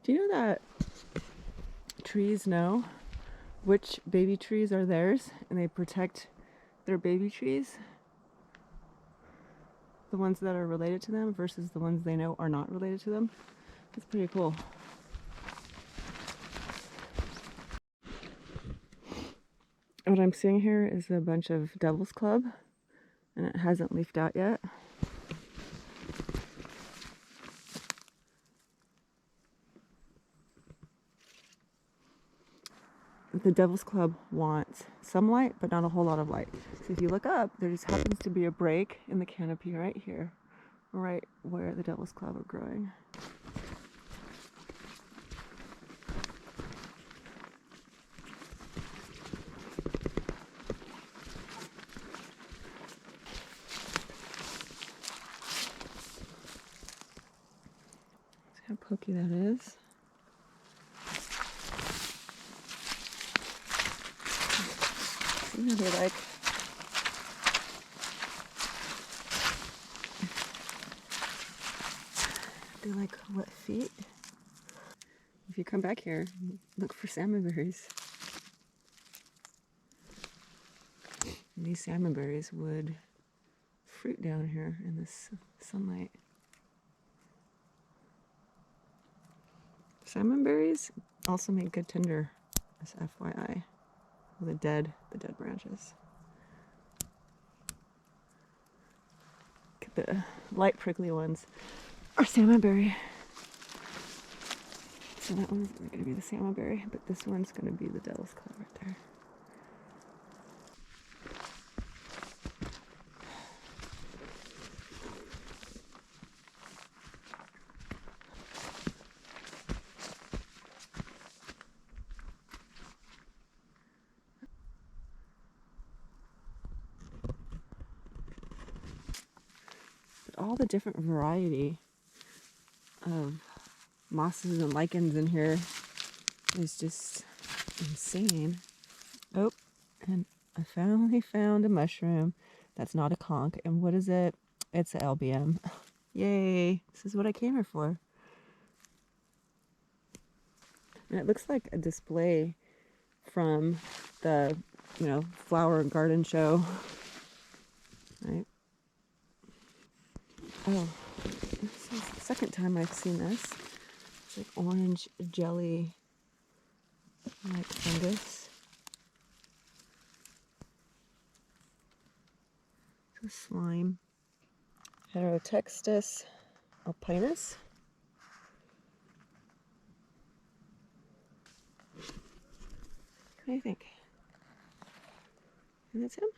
Do you know that trees know which baby trees are theirs and they protect their baby trees? The ones that are related to them versus the ones they know are not related to them. It's pretty cool. What I'm seeing here is a bunch of Devil's Club, and it hasn't leafed out yet. The Devil's Club wants some light, but not a whole lot of light. So if you look up, there just happens to be a break in the canopy right here, right where the Devil's Club are growing. See how pokey that is. You know, they're like wet feet. If you come back here, look for salmonberries. And these salmonberries would fruit down here in this sunlight. Salmonberries also make good tinder, as FYI. The dead branches. The light prickly ones are salmonberry. So that one's going to be the salmonberry, but this one's going to be the Devil's Club right there. All the different variety of mosses and lichens in here is just insane. Oh, and I finally found a mushroom that's not a conch. And what is it? It's an LBM. Yay! This is what I came here for. And it looks like a display from the, flower and garden show, right? Oh, this is the second time I've seen this. It's like orange jelly, like fungus. So slime. Heterotextus Alpinus. What do you think? And that's him?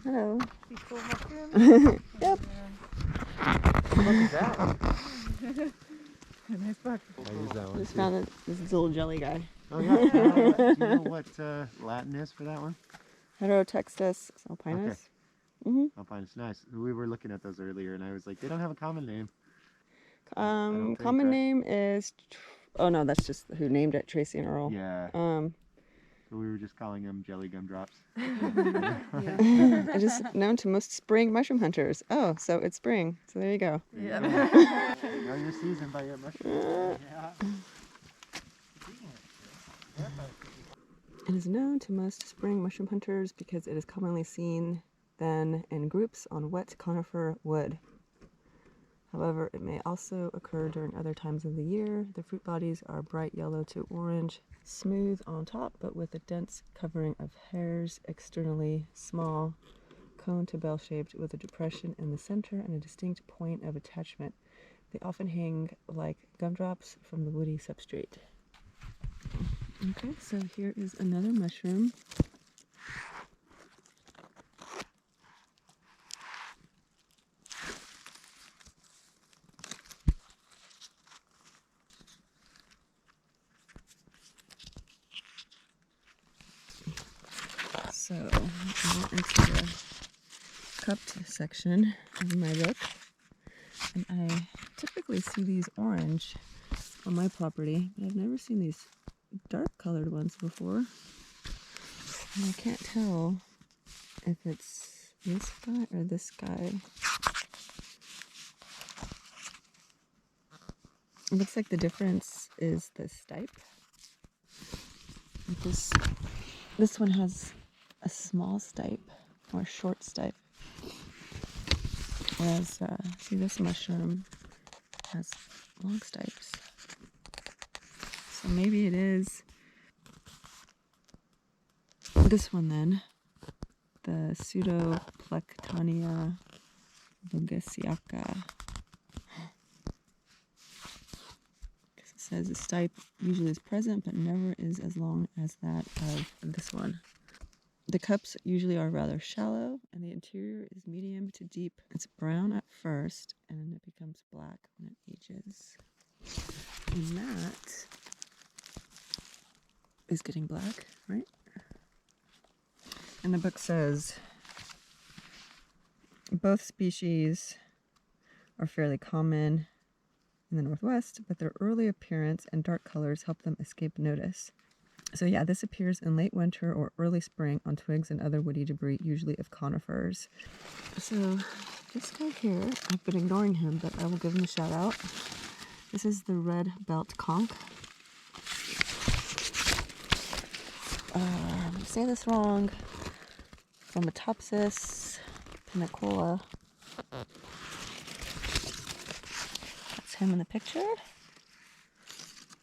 Hello. Yep. What is that? Nice buck. I use that one. Just found this little jelly guy. Oh yeah. Do you know what Latin is for that one? Heterotextus Alpinus. Okay. Alpinus, nice. We were looking at those earlier, and I was like, they don't have a common name. Common name is. Oh no, that's just who named it, Tracy and Earl. Yeah. So we were just calling them jelly gumdrops. It is known to most spring mushroom hunters. Oh, so it's spring. So there you go. Yeah. Know your season by your mushrooms. Yeah. It is known to most spring mushroom hunters because it is commonly seen then in groups on wet conifer wood. However, it may also occur during other times of the year. The fruit bodies are bright yellow to orange, smooth on top, but with a dense covering of hairs, externally small, cone to bell-shaped with a depression in the center and a distinct point of attachment. They often hang like gumdrops from the woody substrate. Okay, so here is another mushroom. So I went into the cupped section of my book, and I typically see these orange on my property, but I've never seen these dark colored ones before. And I can't tell if it's this guy or this guy. It looks like the difference is the stipe. Like this one has a small stipe or a short stipe. Whereas, see, this mushroom has long stipes. So maybe it is this one then, the Pseudo Pluck Bogasiaka. It says the stipe usually is present, but never is as long as that of this one. The cups usually are rather shallow, and the interior is medium to deep. It's brown at first, and then it becomes black when it ages. And that is getting black, right? And the book says both species are fairly common in the Northwest, but their early appearance and dark colors help them escape notice. So yeah, this appears in late winter or early spring on twigs and other woody debris, usually of conifers. So this guy here, I've been ignoring him, but I will give him a shout out. This is the red Belt Conch. Say this wrong. Heterotextus Alpinus. That's him in the picture.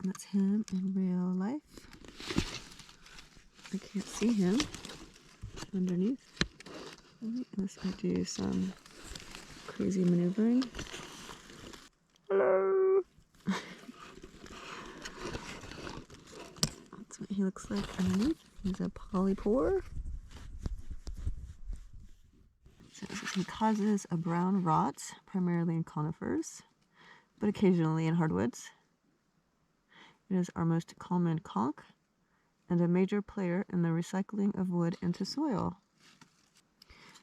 And that's him in real life. I can't see him underneath. Unless I do some crazy maneuvering. Hello! That's what he looks like underneath. He's a polypore. So he causes a brown rot, primarily in conifers, but occasionally in hardwoods. It is our most common conch and a major player in the recycling of wood into soil.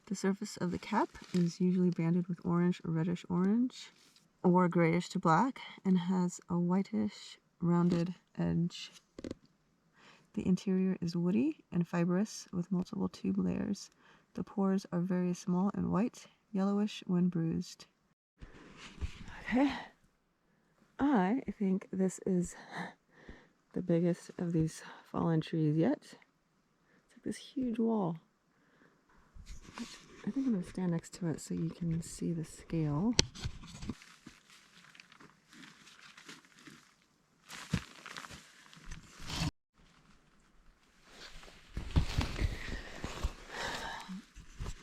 The surface of the cap is usually banded with orange or reddish orange or grayish to black and has a whitish rounded edge. The interior is woody and fibrous with multiple tube layers. The pores are very small and white, yellowish when bruised. Okay, I think this is the biggest of these fallen trees yet. It's like this huge wall. I think I'm going to stand next to it so you can see the scale.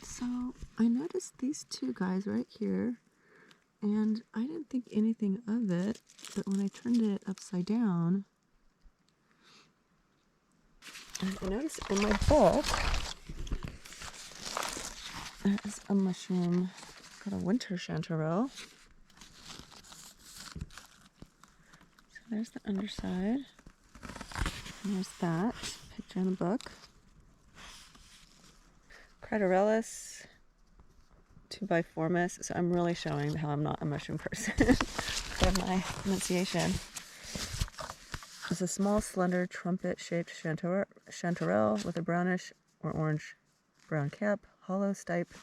So I noticed these two guys right here, and I didn't think anything of it, but when I turned it upside down, I noticed in my book, there is a mushroom called a winter chanterelle. So there's the underside. And there's that picture in the book. Chanterelles 2x4. So I'm really showing how I'm not a mushroom person by my pronunciation. It's a small, slender, trumpet-shaped chanterelle with a brownish or orange-brown cap, hollow stipe,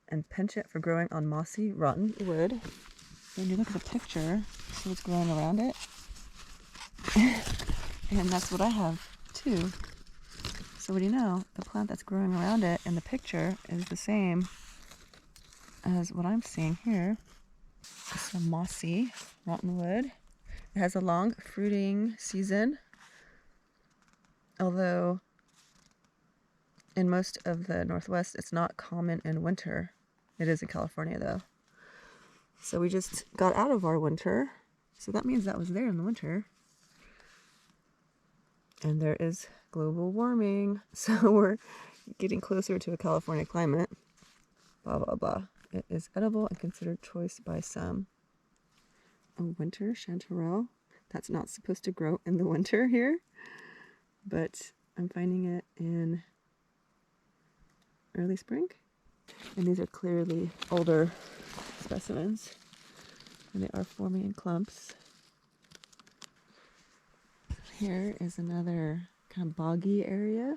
and penchant for growing on mossy, rotten wood. When you look at the picture, see what's growing around it? And that's what I have, too. So what do you know? The plant that's growing around it in the picture is the same as what I'm seeing here. It's a mossy, rotten wood. It has a long fruiting season, although in most of the Northwest, it's not common in winter. It is in California, though. So we just got out of our winter, so that means that was there in the winter. And there is global warming, so we're getting closer to a California climate. Blah, blah, blah. It is edible and considered choice by some. A winter chanterelle. That's not supposed to grow in the winter here, but I'm finding it in early spring. And these are clearly older specimens, and they are forming in clumps. here is another kind of boggy area.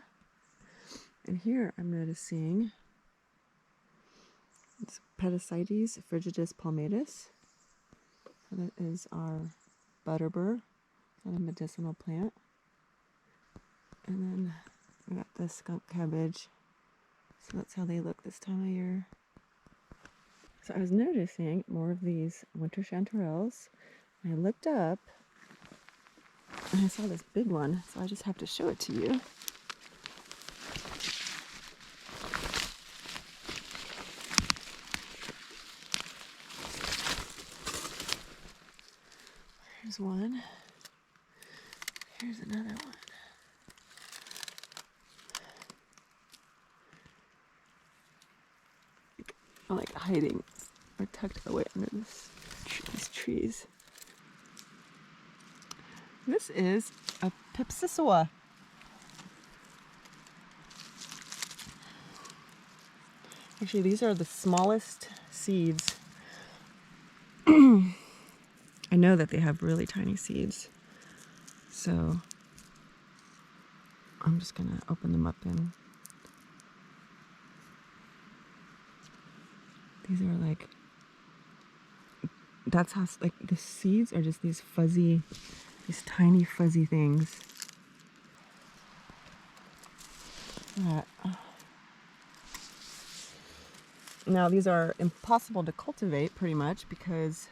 And here I'm noticing it's Pedicites frigidus palmatus. So that is our butterbur, not a medicinal plant. And then we got the skunk cabbage. So that's how they look this time of year. So I was noticing more of these winter chanterelles. And I looked up and I saw this big one, so I just have to show it to you. Here's one. Here's another one. I'm like hiding or tucked away under these trees. This is a Pipsisua. Actually, these are the smallest seeds. I know that they have really tiny seeds. So I'm just gonna open them up and these are like, that's how, like, the seeds are just these fuzzy, these tiny fuzzy things. Now these are impossible to cultivate pretty much because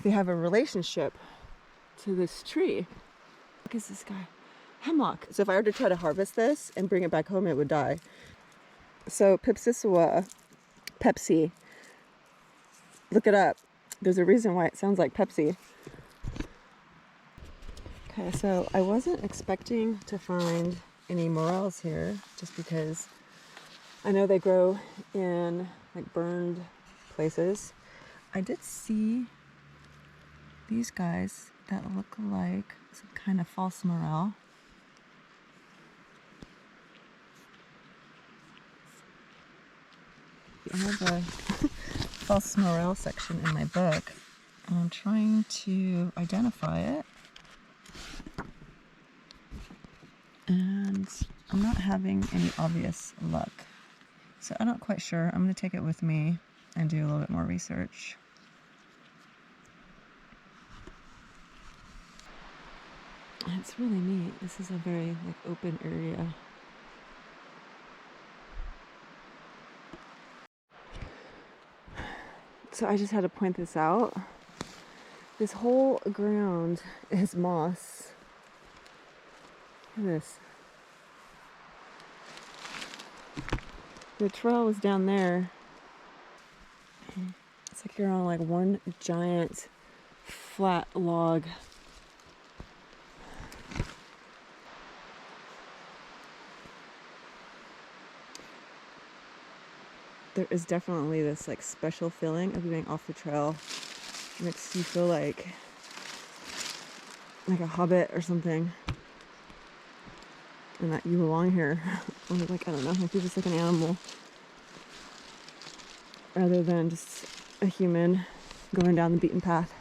they have a relationship to this tree. Look at this guy, hemlock. So if I were to try to harvest this and bring it back home, it would die. So Pipsisua, Pepsi. Look it up. There's a reason why it sounds like Pepsi. Okay, so I wasn't expecting to find any morels here just because I know they grow in like burned places. I did see these guys that look like some kind of false morel. I have a false morel section in my book, and I'm trying to identify it. And I'm not having any obvious luck. So I'm not quite sure. I'm going to take it with me and do a little bit more research. And it's really neat. This is a very like open area. So I just had to point this out. This whole ground is moss. Look at this. The trail was down there. It's like you're on like one giant flat log. There is definitely this like special feeling of being off the trail. It makes you feel like a hobbit or something. And that you belong here. Or like, I don't know, like you're just like an animal. Rather than just a human going down the beaten path.